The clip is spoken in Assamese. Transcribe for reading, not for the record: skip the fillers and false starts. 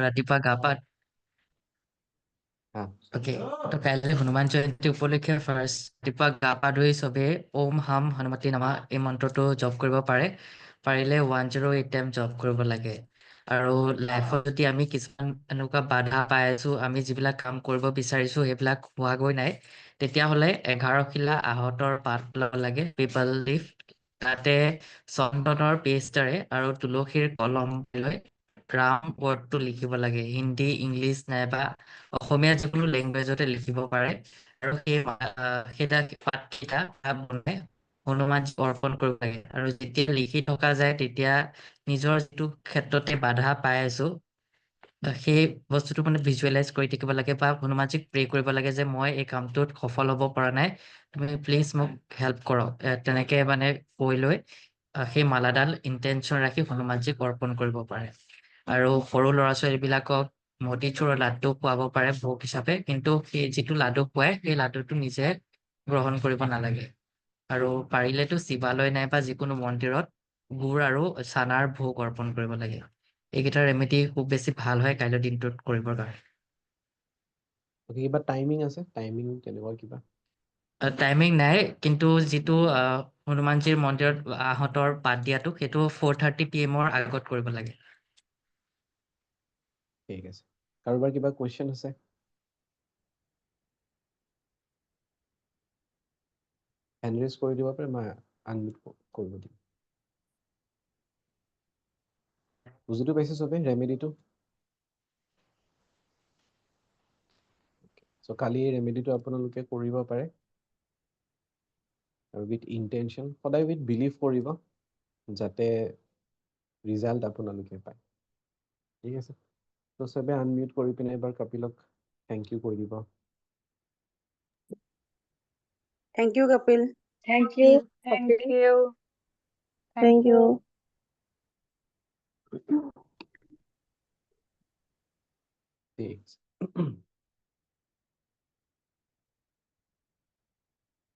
ৰাতিপুৱা গা পা হা অকে তো কাইলৈ হনুমান জয়ন্তী উপলক্ষে ফাৰ্ষ্ট ৰাতিপুৱা গা পা ধুই চবেই ওম হাম হনুমতি নামা এই মন্ত্ৰটো জপ কৰিব পাৰে পাৰিলে 108 টাইম জপ কৰিব লাগে আৰু লাইফত যদি আমি কিছুমান এনেকুৱা বাধা পাই আছো আমি যিবিলাক কাম কৰিব বিচাৰিছো সেইবিলাক হোৱাগৈ নাই তেতিয়াহ'লে 11 শিলা আহতৰ পাত ল'ব লাগে পিপল লিফ তাতে চন্দনৰ পেষ্টাৰে আৰু তুলসীৰ কলম লৈ ৰাম ৱৰ্ডটো লিখিব লাগে হিন্দী ইংলিছ নাইবা অসমীয়া যিকোনো লেংগুৱেজতে লিখিব পাৰে আৰু সেইটা পাতকেইটা বনাই হনুমানজীক অৰ্পণ কৰিব লাগে আৰু যেতিয়া লিখি থকা যায় তেতিয়া নিজৰ যিটো ক্ষেত্ৰতে বাধা পাই আছো সেই বস্তুটো মানে ভিজুৱেলাইজ কৰি থাকিব লাগে বা হনুমানজীক প্ৰে কৰিব লাগে যে মই এই কামটোত সফল হ'ব পৰা নাই তুমি প্লিজ মোক হেল্প কৰক তেনেকে মানে কৈ লৈ সেই মালাডাল ইণ্টেনশ্যন ৰাখি হনুমানজীক অৰ্পণ কৰিব পাৰে আৰু সৰু ল'ৰা ছোৱালীবিলাকক মতিচুৰৰ লাড্ডু খুৱাব পাৰে ভোগ হিচাপে কিন্তু সেই যিটো লাড্ডু খুৱাই সেই লাড্ডুটো নিজে গ্ৰহণ কৰিব নালাগে আৰু পাৰিলেতো শিৱালয় নাইবা যিকোনো মন্দিৰত গুড় আৰু চানাৰ ভোগ অৰ্পণ কৰিব লাগে এইকেইটা ৰেমেডি খুব বেছি ভাল হয় কাইলৈ দিনটোত কৰিবৰ কাৰণে কিবা টাইমিং আছে টাইমিং তেনেকুৱা কিবা টাইমিং নাই কিন্তু যিটো হনুমানজীৰ মন্দিৰত আহঁতৰ পাত দিয়াটো সেইটো 4:30 PM আগত কৰিব লাগে ঠিক আছে কাৰোবাৰ কিবা কুৱেশ্যন আছে হেণ্ড ৰেজ কৰি দিব পাৰে মই আনমিউট কৰিব দিম বুজিটো পাইছে চবে ৰেমেডিটো চ' কালি এই ৰেমেডিটো আপোনালোকে কৰিব পাৰে আৰু উইথ ইণ্টেনশ্যন সদায় উইথ বিলিভ কৰিব যাতে ৰিজাল্ট আপোনালোকে পায় ঠিক আছে ত' চবে আনমিউট কৰি পিনে এবাৰ কপিলক থেংক ইউ কৈ দিব Thank you, Kapil. Thank you. Thank Kapil. you. Thank you. ঠিক আছে